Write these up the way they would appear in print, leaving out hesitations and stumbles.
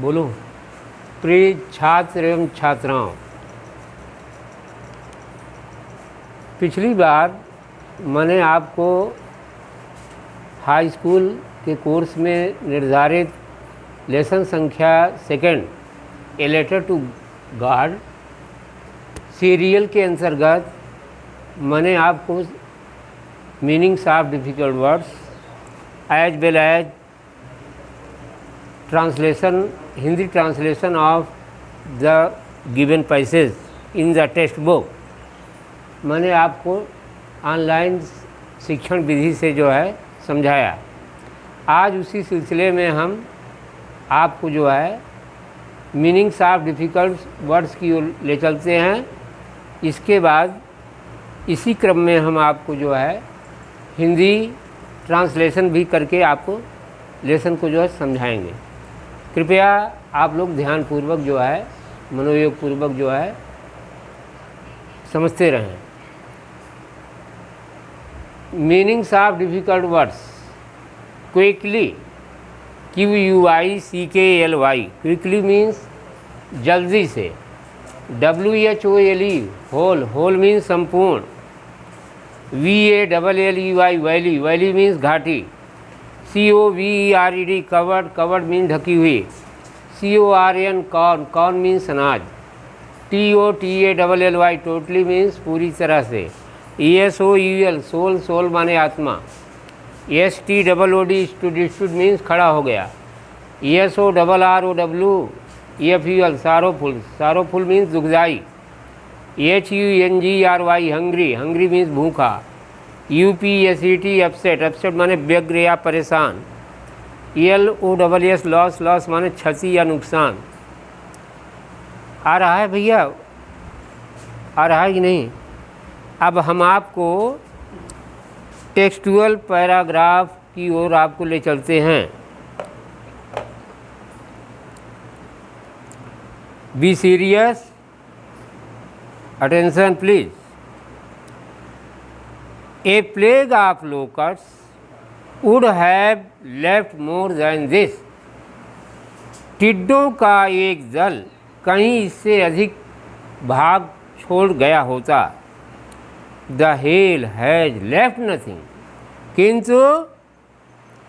बोलो। प्रिय छात्र एवं छात्राओं, पिछली बार मैंने आपको हाई स्कूल के कोर्स में निर्धारित लेसन संख्या second, a letter to God serial के अंतर्गत मैंने आपको meanings of difficult words as well as translation, Hindi translation of the given passage in the text book मैंने आपको ऑनलाइन शिक्षण विधि से जो है समझाया। आज उसी सिलसिले में हम आपको जो है मीनिंग्स ऑफ डिफ़िकल्ट वर्ड्स की ओर ले चलते हैं। इसके बाद इसी क्रम में हम आपको जो है हिंदी ट्रांसलेशन भी करके आपको लेसन को जो है समझाएंगे। कृपया आप लोग ध्यानपूर्वक जो है मनोयोग पूर्वक जो है समझते रहें। Meanings of difficult words quickly, QUICKLY, quickly means जल्दी से। WHOLE होल, होल मीन्स संपूर्ण। VALLEY वैली, वैली मीन्स घाटी। COVERED कवर्ड, कवर्ड मीन ढकी हुई। CORN कॉर्न, कॉर्न मीन्स अनाज। TOTALLY टोटली मीन्स पूरी तरह से। SOUL सोल, सोल माने आत्मा। STOOD स्टूड मीन्स खड़ा हो गया। SORROW FUL सारोफुल, सारोफुल मीन्स दुखदाई। HUNGRY हंग्री, हंग्री मीन्स भूखा। UPSET अपसेट, अपसेट माने व्यग्र या परेशान। LOSS लॉस, लॉस माने क्षति या नुकसान। आ रहा है भैया, आ रहा है कि नहीं? अब हम आपको टेक्सटुअल पैराग्राफ की ओर आपको ले चलते हैं। Be serious, attention please. A plague of locusts would have left more than this. टिड्डों का एक दल कहीं इससे अधिक भाग छोड़ गया होता। The hail has left nothing. किंतु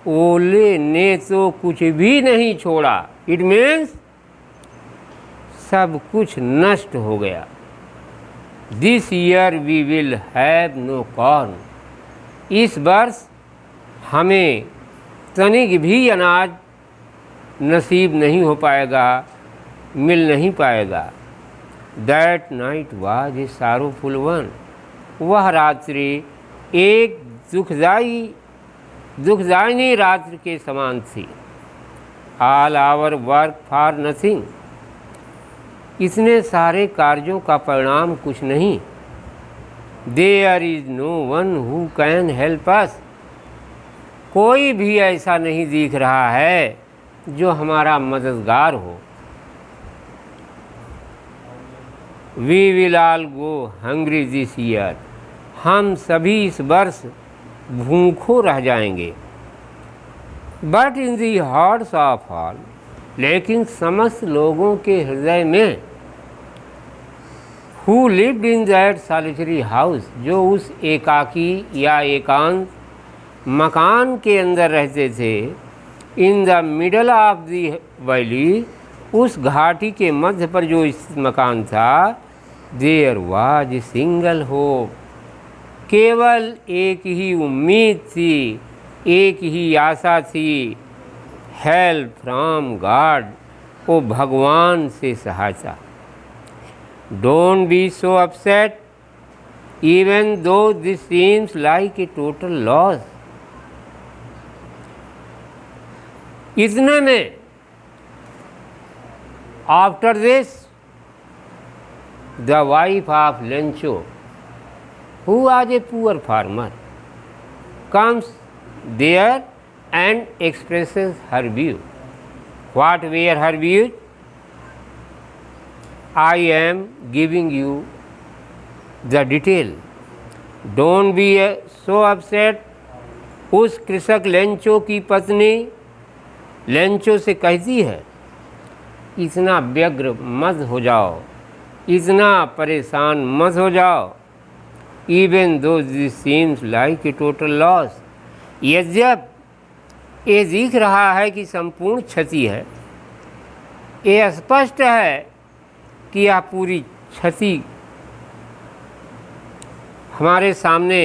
ओले ने तो कुछ भी नहीं छोड़ा। It means सब कुछ नष्ट हो गया। This year we will have no corn. इस वर्ष हमें तनिक भी अनाज नसीब नहीं हो पाएगा, मिल नहीं पाएगा। That night was a sorrowful one. वह रात्रि एक दुखदायिनी रात्रि के समान थी। All our work for nothing. इतने सारे कार्यों का परिणाम कुछ नहीं। There is no one who can help us. कोई भी ऐसा नहीं दिख रहा है जो हमारा मददगार हो। We will all go hungry this year. हम सभी इस वर्ष भूखों रह जाएंगे। But in the hearts of all, लेकिन समस्त लोगों के हृदय में Who lived in that solitary house, जो उस एकाकी या एकांत मकान के अंदर रहते थे। In the middle of the valley, उस घाटी के मध्य पर जो स्थित मकान था। There was a single hope. केवल एक ही उम्मीद थी, एक ही आशा थी। Help from God, वो भगवान से सहायता। Don't be so upset, even though this seems like a total loss. इतने में after this, the wife of Lencho, who was a poor farmer, comes there and expresses her view. What were her views? I am giving you the detail. Don't be so upset. उस कृषक Lencho की पत्नी Lencho से कहती है, इतना व्यग्र मत हो जाओ, इतना परेशान मत हो जाओ। Even though this seems like a total loss, यद्यप ये दिख रहा है कि संपूर्ण क्षति है, ये स्पष्ट है कि यह पूरी क्षति हमारे सामने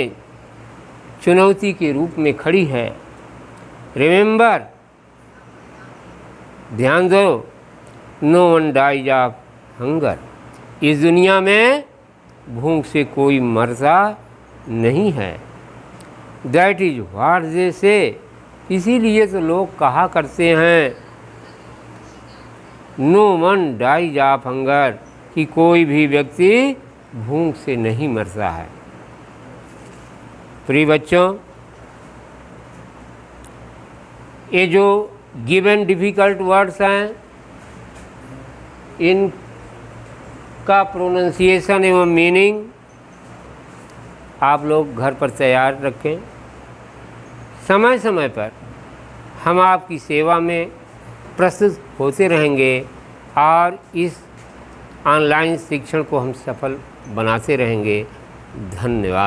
चुनौती के रूप में खड़ी है। रिमेंबर, ध्यान दो, no one dies of hunger. इस दुनिया में भूख से कोई मरता नहीं है। दैट इज व्हाट दे से। इसीलिए तो लोग कहा करते हैं no one dies of hunger, कि कोई भी व्यक्ति भूख से नहीं मरता है। प्रिय बच्चों, ये जो गिवन डिफ़िकल्ट वर्ड्स हैं, इनका प्रोनंसिएशन एवं मीनिंग आप लोग घर पर तैयार रखें। समय समय पर हम आपकी सेवा में प्रस्तुत होते रहेंगे और इस ऑनलाइन शिक्षण को हम सफल बनाते रहेंगे। धन्यवाद।